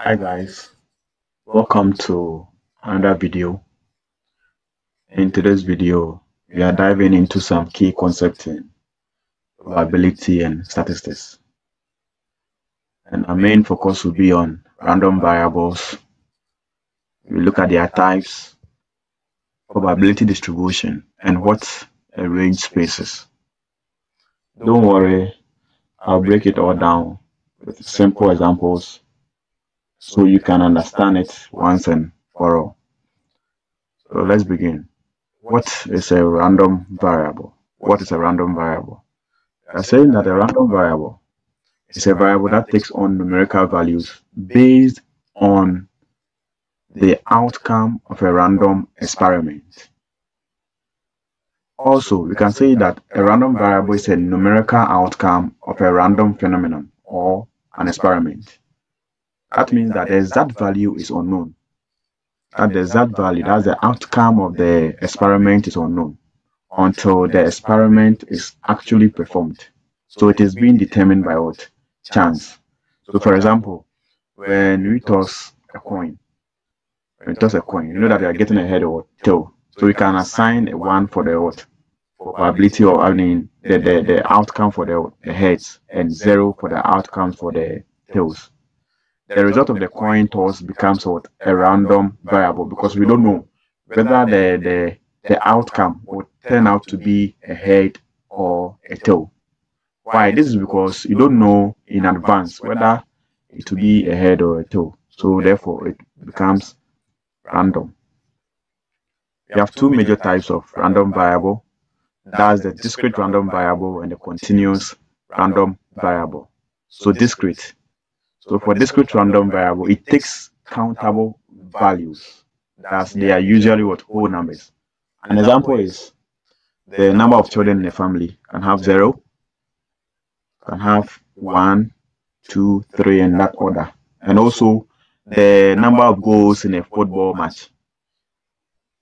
Hi guys, welcome to another video. In today's video, we are diving into some key concepts in probability and statistics. And our main focus will be on random variables. We look at their types, probability distribution, and what a range space is. Don't worry, I'll break it all down with simple examples so you can understand it once and for all. So let's begin. What is a random variable? What is a random variable? We are saying that a random variable is a variable that takes on numerical values based on the outcome of a random experiment. Also, we can say that a random variable is a numerical outcome of a random phenomenon or an experiment. That means that the exact value is unknown. That the exact value, that's the outcome of the experiment, is unknown until the experiment is actually performed. So it is being determined by what? Chance. So for example, when we toss a coin, you know that you are getting a head or tail. So we can assign a 1 for the what? Probability, or the outcome for the heads, and 0 for the outcomes for the tails. The result of the coin toss becomes what? A random variable, because we don't know whether the outcome will turn out to be a head or a tail. Why? This is because you don't know in advance whether it will be a head or a tail. So therefore it becomes random. We have two major types of random variable. That's the discrete random variable and the continuous random variable. So discrete. So for discrete random variable, it takes countable values. They are usually what? Whole numbers. An example is the number of children in a family can have 0, can have 1, 2, 3, and that order. And also the number of goals in a football match.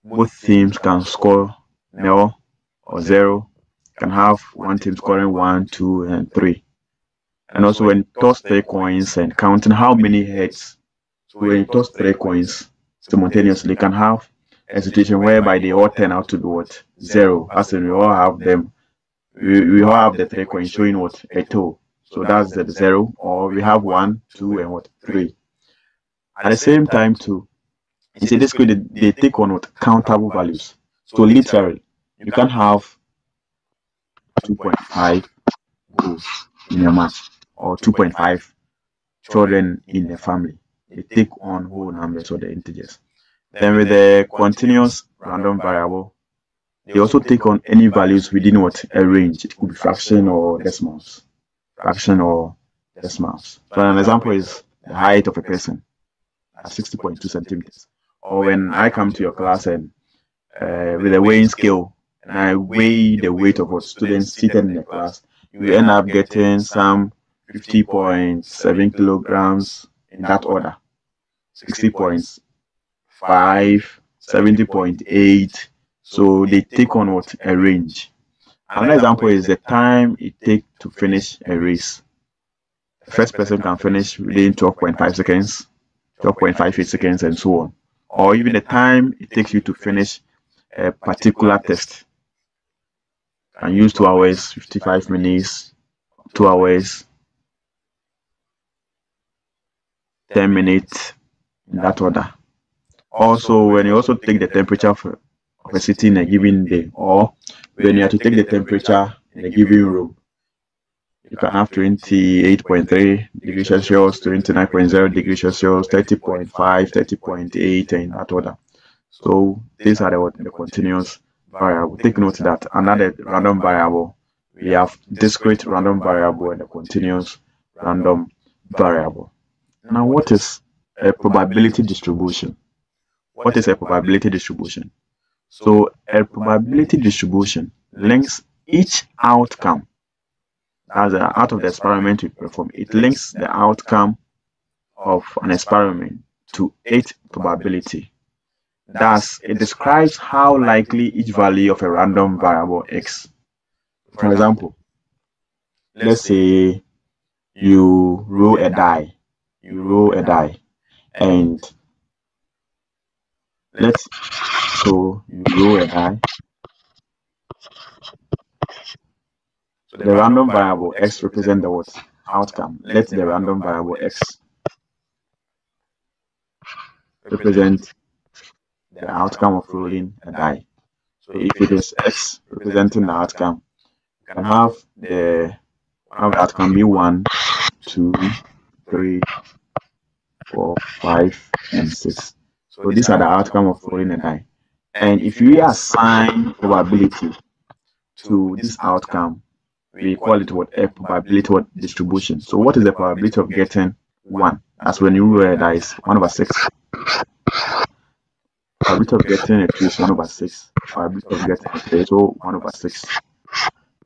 Both teams can score 0 or 0. Can have one team scoring 1, 2, and 3. And also when you toss 3 coins and counting how many heads. So when you toss 3 coins simultaneously, you can have a situation whereby they all turn out to be what? 0. As in we all have them. We all have the 3 coins showing what? A toe. So that's the 0. Or we have 1, 2, and what? 3. At the same time too, you see this could they take on what? Countable values. So literally, you can have 2.5 goals in a match, or 2.5 children in a family. They take on whole numbers or the integers. Then with the continuous random variable, they also take on any values within what? A range. It could be fraction or decimals. Fraction or decimals. So an example is the height of a person at 60.2 centimeters. Or when I come to your class and with a weighing scale, and I weigh the weight of what students seated in the class, you end up getting some 50.7 kilograms in that order, 60.5, 70.8. So they take on what? A range. Another example is the time it takes to finish a race. The first person can finish within 12.5 seconds, 12.58 seconds, and so on. Or even the time it takes you to finish a particular test. Can use 2 hours, 55 minutes, 2 hours, 10 minutes, in that order. Also, when you also take the temperature of a city in a given day, or when you have to take the temperature in a given room, you can have 28.3 degrees Celsius, 29.0 degrees Celsius, 30.5, 30.8, and that order. So these are the continuous variable. Take note that another random variable, we have discrete random variable and a continuous random variable. Now, what is a probability distribution? What is a probability distribution? So a probability distribution links each outcome, as out of the experiment we perform, it links the outcome of an experiment to its probability. Thus, it describes how likely each value of a random variable is. For example, let's say you roll a die. And so you roll a die. So the random variable x represent the what? Outcome. Let the random variable x represent the outcome of rolling a die. So if it is x representing the outcome, you can have the one of the outcome be 1, 2, 3, 4, 5, and 6. So these are the outcome of rolling a die. And if you assign probability to this outcome, we call it what? A probability what? Distribution. So what is the probability of getting 1? That's when you roll a dice, 1/6. Probability of getting a 2 is 1/6. Probability of getting a 3 is 1/6.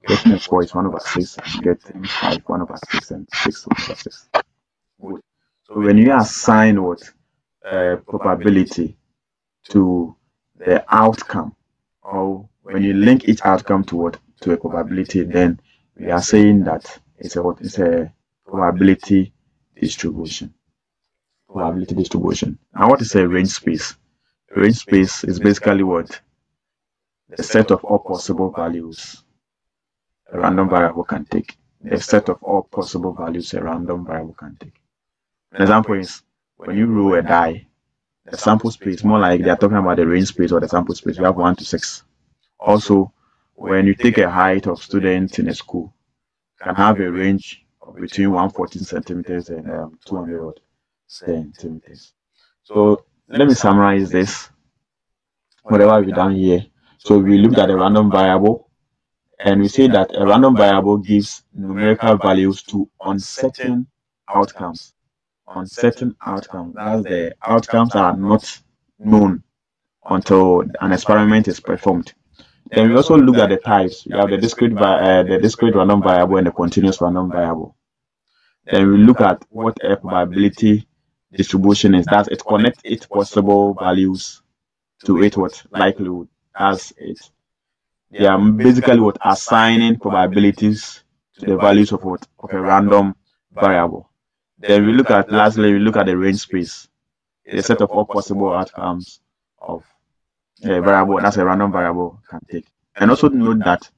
Getting a 4 is 1/6. Getting 5, 1/6, and 6, 1/6. Good. So when you assign what? Probability to the outcome, or when you link each outcome to what? To a probability, then we are saying that it's a probability distribution. Probability distribution. Now, what is a range space? A range space is basically what? The set of all possible values a random variable can take. The set of all possible values a random variable can take. An example is when you roll a die, the sample space, more like they are talking about the range space or the sample space, you have 1 to 6. Also, when you take a height of students in a school, you can have a range of between 114 centimeters and 200 centimeters. So let me summarize this, whatever we've done here. So we looked at a random variable, and we say that a random variable gives numerical values to uncertain outcomes. Uncertain outcomes. That's the outcomes are not known until an experiment is performed. Then we also look at the types. We have the discrete random variable and the continuous random variable. Then we look at what a probability distribution is. That it connects its possible values to its what likelihood. That's it. They are basically what assigning probabilities to the values of what of a random variable. Then we look at lastly we look at the range space, a set of all possible outcomes of a variable that's a random variable can take. And also note that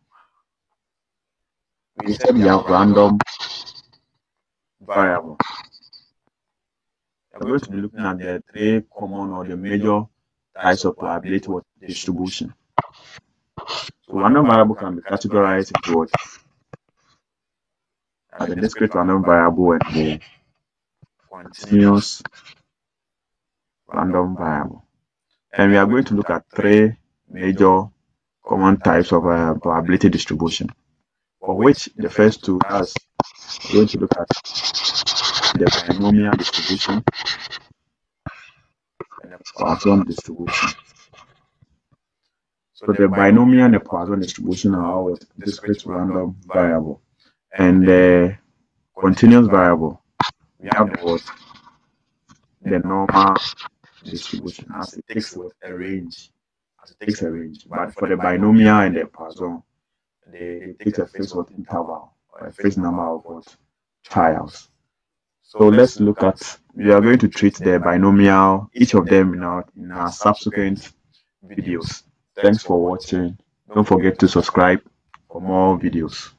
we said we have random variable. We're going to be looking at the 3 common or the major types of probability distribution. So random variable can be categorized into what? As a discrete random variable and the continuous random variable. And we are going to look at 3 major common types of probability distribution, for which the first 2 are going to look at the binomial distribution and the Poisson distribution. So the binomial and the Poisson distribution are always discrete random variable, and the continuous variable we have the normal distribution, as it takes a range. But for the binomial and the Poisson, they take a fixed interval or a fixed number of trials. So let's look at, we are going to treat the binomial, each of them in our subsequent videos. Thanks for watching. Don't forget to subscribe for more videos.